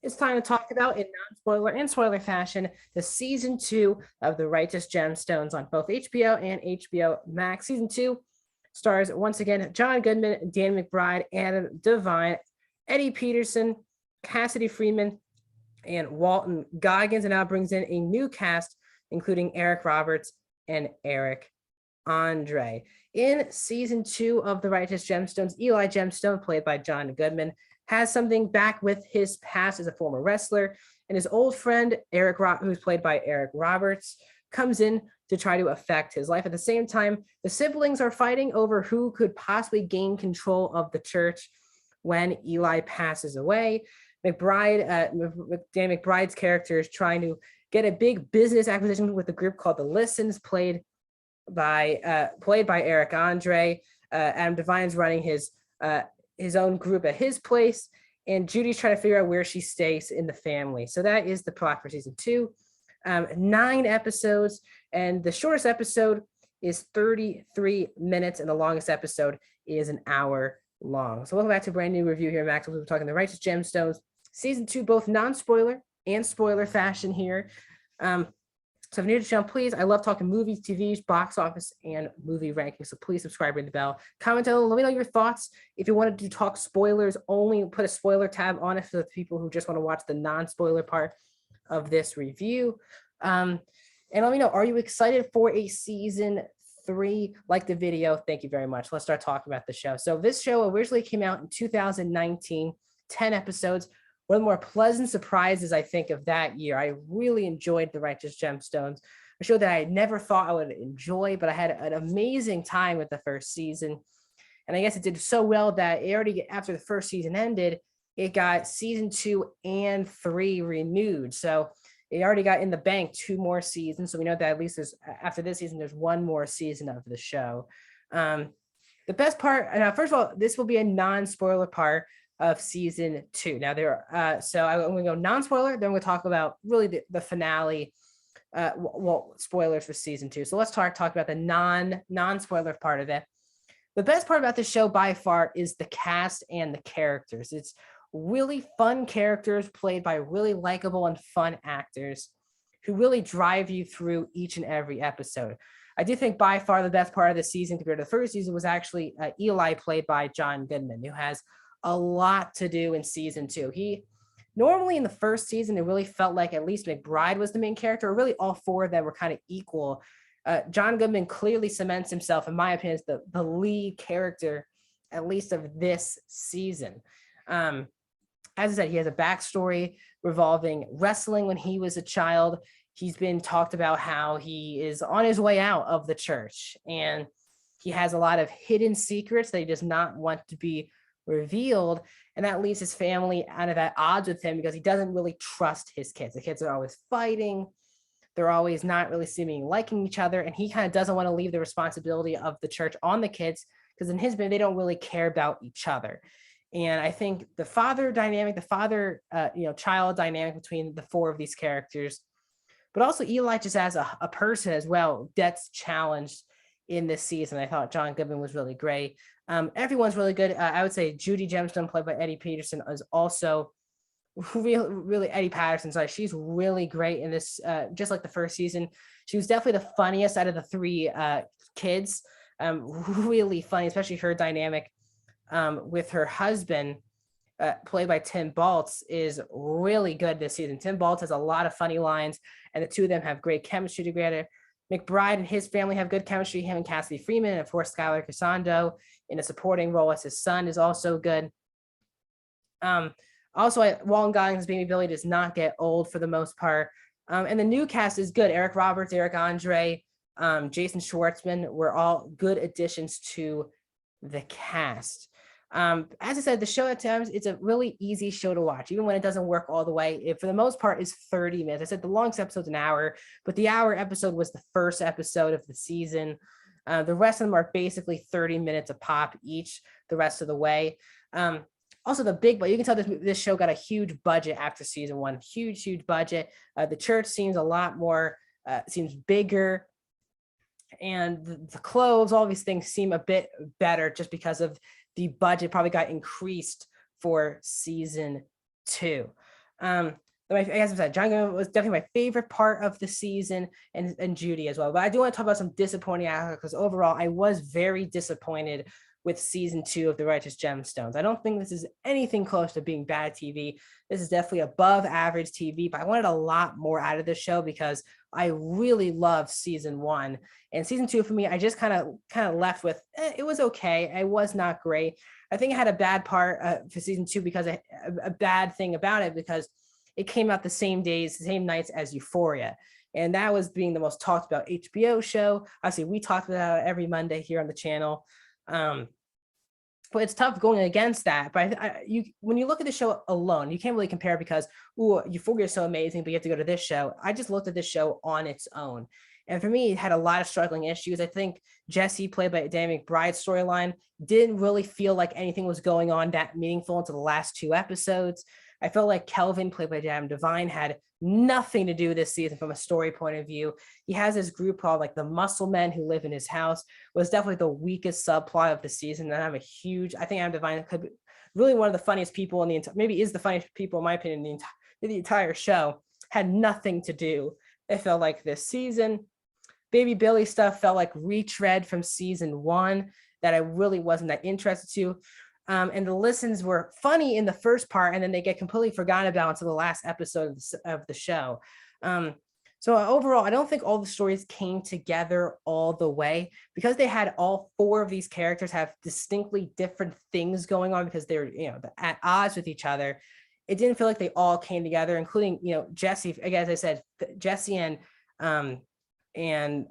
It's time to talk about, in non-spoiler and spoiler fashion, the season 2 of the Righteous Gemstones on both HBO and HBO Max. Season 2 stars once again John Goodman, Dan McBride, Adam Devine, Eddie Peterson, Cassidy Freeman, and Walton Goggins, and now brings in a new cast, including Eric Roberts and Eric Andre. In season 2 of the Righteous Gemstones, Eli Gemstone, played by John Goodman, has something back with his past as a former wrestler, and his old friend Eric, who's played by Eric Roberts, comes in to try to affect his life. At the same time, the siblings are fighting over who could possibly gain control of the church when Eli passes away. McBride, Dan McBride's character, is trying to get a big business acquisition with a group called the Listens, played by Eric Andre. Adam Devine's running his own group at his place, and Judy's trying to figure out where she stays in the family. So that is the plot for season 2. 9 episodes, and the shortest episode is 33 minutes, and the longest episode is an hour long. So welcome back to a brand new review here, Max. We're talking the Righteous Gemstones, season 2, both non-spoiler and spoiler fashion here. So if you're new to the channel, please, I love talking movies, TVs, box office, and movie rankings. So please subscribe, ring the bell, comment down, let me know your thoughts. If you wanted to talk spoilers only, put a spoiler tab on it for the people who just want to watch the non-spoiler part of this review. And let me know, are you excited for a season 3? Like the video, thank you very much. Let's start talking about the show. So this show originally came out in 2019, 10 episodes. One of the more pleasant surprises, I think, of that year. I really enjoyed The Righteous Gemstones, a show that I never thought I would enjoy, but I had an amazing time with the first season. And I guess it did so well that it already, after the first season ended, it got season 2 and 3 renewed. So it already got in the bank 2 more seasons. So we know that at least there's, after this season, there's 1 more season of the show. The best part, first of all, this will be a non-spoiler part of season 2. Now so I'm going to go non-spoiler, then we'll talk about really the finale, spoilers for season 2. So let's talk about the non-spoiler part of it. The best part about the show by far is the cast and the characters. It's really fun characters played by really likable and fun actors who really drive you through each and every episode. I do think by far the best part of the season compared to the first season was actually Eli, played by John Goodman, who has a lot to do in season 2. He normally in the first season, it really felt like at least McBride was the main character, or really all 4 of them were kind of equal. John Goodman clearly cements himself, in my opinion, as the lead character, at least of this season. As I said, he has a backstory revolving wrestling when he was a child. He's been talked about how he is on his way out of the church, and he has a lot of hidden secrets that he does not want to be revealed, and that leaves his family out of at odds with him because he doesn't really trust his kids. The kids are always fighting, they're always not really seeming liking each other, and he kind of doesn't want to leave the responsibility of the church on the kids because in his opinion they don't really care about each other. And I think the father dynamic, child dynamic between the 4 of these characters, but also Eli just as a person as well, gets challenged in this season. I thought John Goodman was really great. Everyone's really good. I would say Judy Gemstone, played by Eddie Peterson, is also really Eddie Patterson. Sorry, she's really great in this. Just like the first season, she was definitely the funniest out of the 3 kids. Really funny, especially her dynamic with her husband, played by Tim Baltz, is really good this season. Tim Baltz has a lot of funny lines, and the 2 of them have great chemistry together. McBride and his family have good chemistry. Him and Cassidy Freeman, and of course Skylar Casando in a supporting role as his son is also good. Also, Walton Goggins' baby Billy does not get old for the most part. And the new cast is good. Eric Roberts, Eric Andre, Jason Schwartzman were all good additions to the cast. As I said, the show at times, it's a really easy show to watch, even when it doesn't work all the way. It, for the most part, is 30 minutes. I said the longest episode's an hour, but the hour episode was the first episode of the season. The rest of them are basically 30 minutes a pop each the rest of the way. Also, the big, but you can tell this show got a huge budget after season 1. Huge budget. The church seems a lot more, seems bigger. And the clothes, all these things seem a bit better just because of the budget probably got increased for season 2. As I said, John Goodman was definitely my favorite part of the season, and Judy as well. But I do want to talk about some disappointing aspects, because overall, I was very disappointed with season 2 of The Righteous Gemstones. I don't think this is anything close to being bad TV. This is definitely above average TV, but I wanted a lot more out of this show because I really loved season 1. And season 2 for me, I just kind of left with, it was okay. It was not great. I think I had a bad part for season 2 because a bad thing about it, because it came out the same days, the same nights as Euphoria. And that was being the most talked about HBO show. Obviously, we talked about it every Monday here on the channel. But it's tough going against that. But when you look at the show alone, you can't really compare because, Euphoria is so amazing, but you have to go to this show. I just looked at this show on its own. And for me, it had a lot of struggling issues. I think Jesse, played by Danny McBride's storyline, didn't really feel like anything was going on that meaningful until the last 2 episodes. I felt like Kelvin, played by Adam Devine, had nothing to do this season from a story point of view. He has this group called like the Muscle Men who live in his house. Was definitely the weakest subplot of the season. And I think Adam Devine could be really one of the funniest people in the entire, maybe is the funniest people in my opinion in the entire show. Had nothing to do, it felt like, this season. Baby Billy stuff felt like retread from season 1 that I really wasn't that interested to. And the listens were funny in the first part, and then they get completely forgotten about until the last episode of the show. So overall, I don't think all the stories came together all the way, because they had all 4 of these characters have distinctly different things going on because they're, at odds with each other. It didn't feel like they all came together, including, Jesse. Again, as I said, Jesse and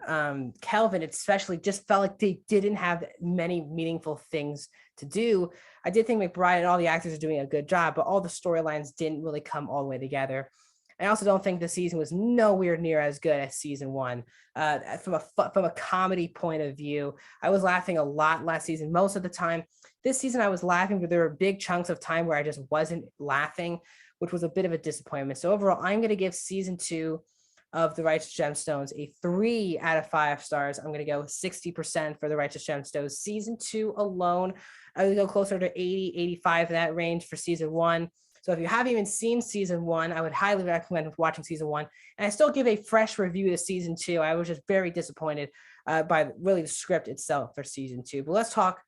Kelvin especially just felt like they didn't have many meaningful things to do. I did think McBride and all the actors are doing a good job, but all the storylines didn't really come all the way together. I also don't think the season was nowhere near as good as season 1. From a comedy point of view, I was laughing a lot last season most of the time. This season I was laughing, but there were big chunks of time where I just wasn't laughing, which was a bit of a disappointment. So overall, I'm going to give season 2 of The Righteous Gemstones a 3 out of 5 stars. I'm going to go 60% for The Righteous Gemstones. Season 2 alone, I would go closer to 80, 85, in that range for season 1. So if you haven't even seen season 1, I would highly recommend watching season 1. And I still give a fresh review to season 2. I was just very disappointed by really the script itself for season 2. But let's talk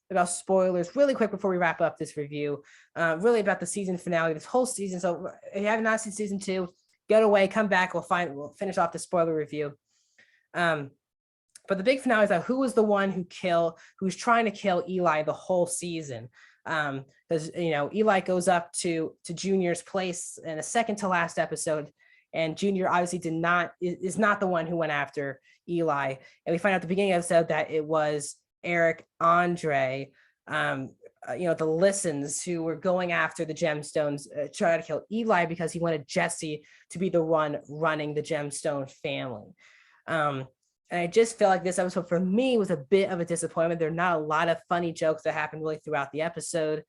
about spoilers really quick before we wrap up this review. Really about the season finale, this whole season. So if you have not seen season 2, get away, come back. We'll finish off the spoiler review. But the big finale is that who was the one who's trying to kill Eli the whole season. Because Eli goes up to Junior's place in the second to last episode, and Junior obviously is not the one who went after Eli. And we find out at the beginning of the episode that it was Eric Andre, the Listens, who were going after the Gemstones, try to kill Eli because he wanted Jesse to be the one running the Gemstone family. And I just feel like this episode for me was a bit of a disappointment. There are not a lot of funny jokes that happened really throughout the episode.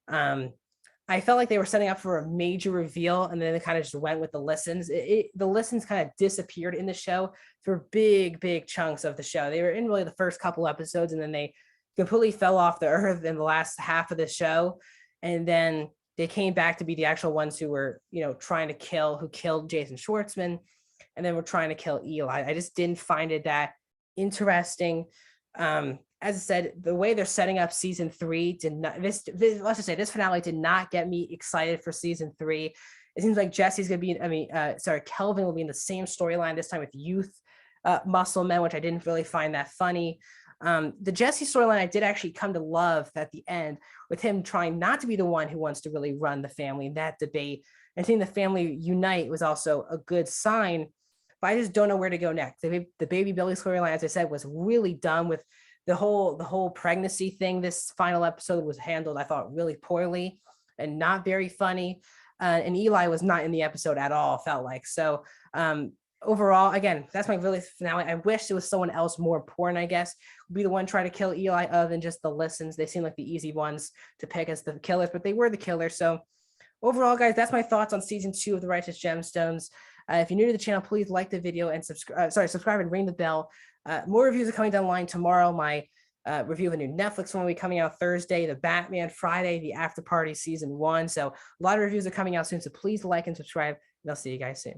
I felt like they were setting up for a major reveal, and then they kind of just went with the Listens. The Listens kind of disappeared in the show for big chunks of the show. They were in really the first couple episodes, and then they completely fell off the earth in the last half of the show. And then they came back to be the actual ones who were, who killed Jason Schwartzman, and then were trying to kill Eli. I just didn't find it that interesting. As I said, the way they're setting up season 3 did not, let's just say this finale did not get me excited for season 3. It seems like Jesse's going to be, Kelvin will be in the same storyline, this time with youth muscle men, which I didn't really find that funny. The Jesse storyline I did actually come to love at the end, with him trying not to be the one who wants to really run the family in that debate. And seeing the family unite was also a good sign, but I just don't know where to go next. The Baby Billy storyline, as I said, was really done with the whole pregnancy thing. This final episode was handled, I thought, really poorly and not very funny. And Eli was not in the episode at all, felt like. So overall, again, that's my really finale. I wish there was someone else more important, I guess, would be the one trying to kill Eli other than just the Listens. They seem like the easy ones to pick as the killers, but they were the killers. So overall, guys, that's my thoughts on season 2 of The Righteous Gemstones. If you're new to the channel, please like the video and subscribe and ring the bell. More reviews are coming down the line tomorrow. My review of a new Netflix one will be coming out Thursday, the Batman Friday, the After Party Season 1. So a lot of reviews are coming out soon. So please like and subscribe, and I'll see you guys soon.